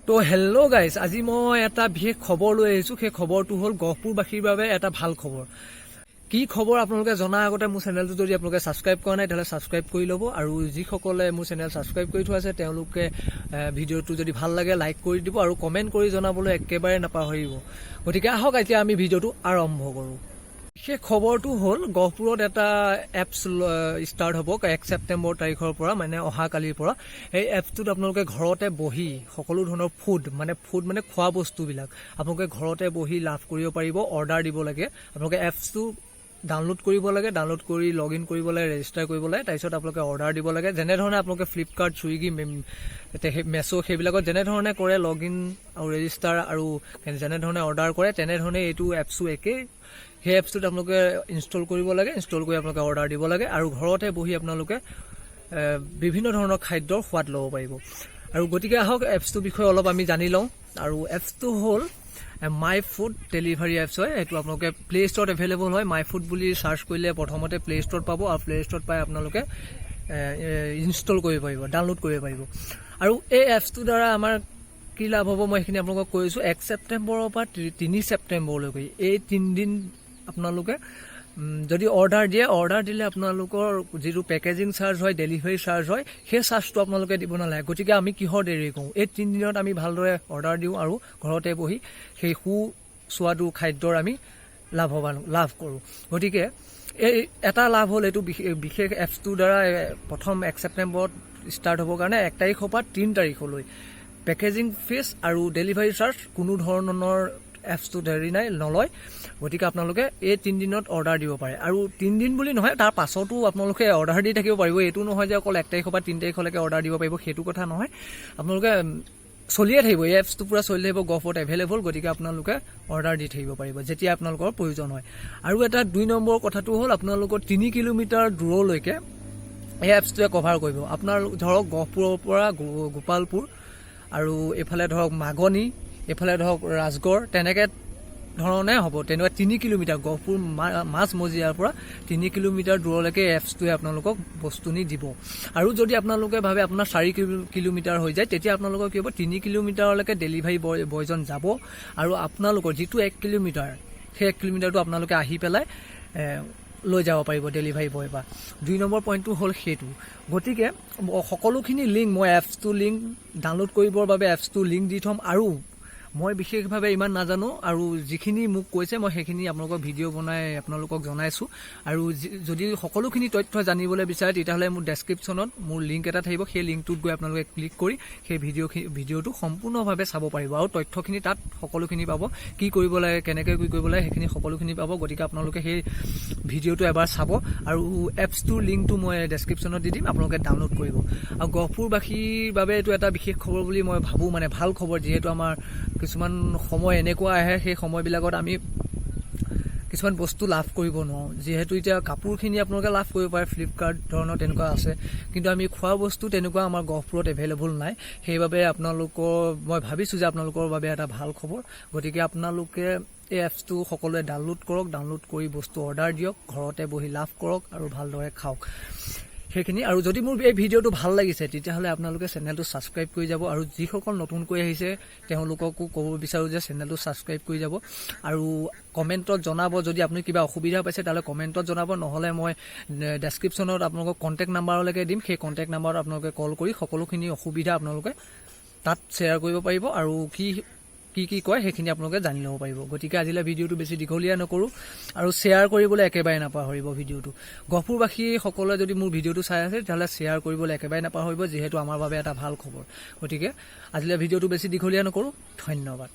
তো hello' guys, আজি মই এটা বিশেষ খবৰ লৈ আহিছোঁ। সেই খবৰটো হ'ল গহপুৰবাসীৰ বাবে এটা ভাল খবৰ। কি খবৰ আপোনালোকে জনাৰ আগতে মোৰ চেনেলটো যদি আপোনালোকে ছাবস্ক্ৰাইব কৰা নাই তেতিয়াহ'লে ছাবস্ক্ৰাইব কৰি ল'ব, আৰু যিসকলে মোৰ চেনেল ছাবস্ক্ৰাইব কৰি থোৱা আছে তেওঁলোকে ভিডিঅ'টো যদি ভাল লাগে লাইক কৰি দিব আৰু কমেণ্ট কৰি জনাবলৈ একেবাৰে নাপাহৰিব। গতিকে আহক এতিয়া আমি ভিডিঅ'টো আৰম্ভ কৰোঁ। সেই খবৰটো হ'ল গহপুৰত এটা এপছ ষ্টাৰ্ট হ'ব 1 ছেপ্টেম্বৰ তাৰিখৰ পৰা, মানে অহাকালিৰ পৰা। এই এপছটোত আপোনালোকে ঘৰতে বহি সকলো ধৰণৰ ফুড মানে খোৱা বস্তুবিলাক আপোনালোকে ঘৰতে বহি লাভ কৰিব পাৰিব। অৰ্ডাৰ দিব লাগে, আপোনালোকে এপছটো ডাউনলোড কৰিব লাগে, ডাউনলোড কৰি লগ ইন কৰিব লাগে, ৰেজিষ্টাৰ কৰিব লাগে, তাৰপিছত আপোনালোকে অৰ্ডাৰ দিব লাগে। যেনেধৰণে আপোনালোকে ফ্লিপকাৰ্ট, ছুইগি, মেছ' সেইবিলাকত যেনেধৰণে কৰে লগ ইন আৰু ৰেজিষ্টাৰ আৰু যেনেধৰণে অৰ্ডাৰ কৰে তেনেধৰণে এইটো এপছো একেই। সেই এপছটোত আপোনালোকে ইনষ্টল কৰিব লাগে, ইনষ্টল কৰি আপোনালোকে অৰ্ডাৰ দিব লাগে আৰু ঘৰতে বহি আপোনালোকে বিভিন্ন ধৰণৰ খাদ্যৰ সোৱাদ ল'ব পাৰিব। আৰু গতিকে আহক এপছটোৰ বিষয়ে অলপ আমি জানি লওঁ। আৰু এপছটো হ'ল মাই ফুড ডেলিভাৰী এপছ হয়। এইটো আপোনালোকে প্লে ষ্টৰত এভেইলেবল হয়। মাই ফুড বুলি চাৰ্চ কৰিলে প্ৰথমতে প্লে ষ্টৰত পাব, আৰু প্লে ষ্টৰত পাই আপোনালোকে ইনষ্টল কৰিব পাৰিব, ডাউনলোড কৰিব পাৰিব। আৰু এই এপছটোৰ দ্বাৰা আমাৰ কি লাভ হ'ব মই সেইখিনি আপোনালোকক কৈছোঁ। 1 ছেপ্টেম্বৰৰ পৰা 3 ছেপ্টেম্বৰলৈকে এই 3 দিন আপোনালোকে যদি অৰ্ডাৰ দিলে আপোনালোকৰ যিটো পেকেজিং চাৰ্জ হয়, ডেলিভাৰী চাৰ্জ হয়, সেই চাৰ্জটো আপোনালোকে দিব নালাগে। গতিকে আমি কিহৰ দেৰি কৰোঁ, এই 3 দিনত আমি ভালদৰে অৰ্ডাৰ দিওঁ আৰু ঘৰতে বহি সেই সুস্বাদু খাদ্যৰ আমি লাভ কৰোঁ। গতিকে এই এটা লাভ হ'ল এইটো বিশেষ এপছটোৰ দ্বাৰা প্ৰথম 1 ছেপ্টেম্বৰত ষ্টাৰ্ট হ'বৰ কাৰণে 1 তাৰিখৰ পৰা 3 তাৰিখলৈ পেকেজিং ফিজ আৰু ডেলিভাৰী চাৰ্জ কোনো ধৰণৰ এপছটোত নলয়। গতিকে আপোনালোকে এই 3 দিনত অৰ্ডাৰ দিব পাৰে। আৰু 3 দিন বুলি নহয়, তাৰ পাছতো আপোনালোকে অৰ্ডাৰ দি থাকিব পাৰিব। এইটো নহয় যে অকল 1 তাৰিখৰ পৰা 3 তাৰিখলৈকে অৰ্ডাৰ দিব পাৰিব, সেইটো কথা নহয়। আপোনালোকে চলিয়ে থাকিব, এই এপছটো পূৰা চলি থাকিব, গহপুৰত এভেইলেবল। গতিকে আপোনালোকে অৰ্ডাৰ দি থাকিব পাৰিব যেতিয়া আপোনালোকৰ প্ৰয়োজন হয়। আৰু এটা 2 নম্বৰ কথাটো হ'ল আপোনালোকৰ 3 কিলোমিটাৰ দূৰলৈকে এই এপছটোৱে কভাৰ কৰিব। আপোনাৰ ধৰক গহপুৰৰ পৰা গোপালপুৰ আৰু এইফালে ধৰক মাগনি, এইফালে ধৰক ৰাজগড়, তেনেকৈ ধৰণে হ'ব। তেনেকুৱা 3 কিলোমিটাৰ গহপুৰ মাজমজিয়াৰ পৰা 3 কিলোমিটাৰ দূৰলৈকে এপছটোৱে আপোনালোকক বস্তু নি দিব। আৰু যদি আপোনালোকে ভাবে আপোনাৰ 4 কিলোমিটাৰ হৈ যায়, তেতিয়া আপোনালোকৰ কি হ'ব, 3 কিলোমিটাৰলৈকে ডেলিভাৰী বয়জন যাব আৰু আপোনালোকৰ যিটো 1 কিলোমিটাৰ, সেই 1 কিলোমিটাৰটো আপোনালোকে আহি পেলাই লৈ যাব পাৰিব ডেলিভাৰী বয় পৰা। 2 নম্বৰ পইণ্টটো হ'ল সেইটো। গতিকে সকলোখিনি লিংক মই এপছটো লিংক ডাউনলোড কৰিবৰ বাবে এপছটো লিংক দি থ'ম। আৰু মই বিশেষভাৱে ইমান নাজানো, আৰু যিখিনি মোক কৈছে মই সেইখিনি আপোনালোকক ভিডিঅ' বনাই আপোনালোকক জনাইছোঁ। আৰু যদি সকলোখিনি তথ্য জানিবলৈ বিচাৰে তেতিয়াহ'লে মোৰ ডেছক্ৰিপশ্যনত মোৰ লিংক এটা থাকিব, সেই লিংকটোত গৈ আপোনালোকে ক্লিক কৰি সেই ভিডিঅ'টো সম্পূৰ্ণভাৱে চাব পাৰিব। আৰু তথ্যখিনি তাত সকলোখিনি পাব, কি কৰিব লাগে, কেনেকৈ কি কৰিব লাগে, সেইখিনি সকলোখিনি পাব। গতিকে আপোনালোকে সেই ভিডিঅ'টো এবাৰ চাব, আৰু এপছটোৰ লিংকটো মই ডেছক্ৰিপশ্যনত দি দিম, আপোনালোকে ডাউনলোড কৰিব। আৰু গহপুৰবাসীৰ বাবে এইটো এটা বিশেষ খবৰ বুলি মই ভাবোঁ, মানে ভাল খবৰ। যিহেতু আমাৰ কিছুমান সময় এনেকুৱা আহে, সেই সময়বিলাকত আমি কিছুমান বস্তু লাভ কৰিব নোৱাৰোঁ। যিহেতু এতিয়া কাপোৰখিনি আপোনালোকে লাভ কৰিব পাৰে, ফ্লিপকাৰ্ট ধৰণৰ তেনেকুৱা আছে, কিন্তু আমি খোৱা বস্তু তেনেকুৱা আমাৰ গহপুৰত এভেইলেবল নাই। সেইবাবে মই ভাবিছোঁ যে আপোনালোকৰ বাবে এটা ভাল খবৰ। গতিকে আপোনালোকে এই এপছটো সকলোৱে ডাউনলোড কৰক, ডাউনলোড কৰি বস্তু অৰ্ডাৰ দিয়ক, ঘৰতে বহি লাভ কৰক আৰু ভালদৰে খাওক। সেইখিনি। আৰু যদি মোৰ এই ভিডিঅ'টো ভাল লাগিছে তেতিয়াহ'লে আপোনালোকে চেনেলটো ছাবস্ক্ৰাইব কৰি যাব, আৰু যিসকল নতুনকৈ আহিছে তেওঁলোককো ক'ব বিচাৰোঁ যে চেনেলটো ছাবস্ক্ৰাইব কৰি যাব। আৰু কমেণ্টত জনাব, যদি আপুনি কিবা অসুবিধা পাইছে তেতিয়াহ'লে কমেণ্টত জনাব, নহ'লে মই ডেছক্ৰিপশ্যনত আপোনালোকক কণ্টেক্ট নাম্বাৰলৈকে দিম। সেই কণ্টেক্ট নাম্বাৰত আপোনালোকে কল কৰি সকলোখিনি অসুবিধা আপোনালোকে তাত শ্বেয়াৰ কৰিব পাৰিব, আৰু কি কয় সেইখিনি আপোনালোকে জানি ল'ব পাৰিব। গতিকে আজিলৈ ভিডিঅ'টো বেছি দীঘলীয়া নকৰোঁ, আৰু শ্বেয়াৰ কৰিবলৈ একেবাৰে নাপাহৰিব ভিডিঅ'টো। গহপুৰবাসী সকলোৱে যদি মোৰ ভিডিঅ'টো চাই আছে তেতিয়াহ'লে শ্বেয়াৰ কৰিবলৈ একেবাৰে নাপাহৰিব, যিহেতু আমাৰ বাবে এটা ভাল খবৰ। গতিকে আজিলৈ ভিডিঅ'টো বেছি দীঘলীয়া নকৰোঁ। ধন্যবাদ।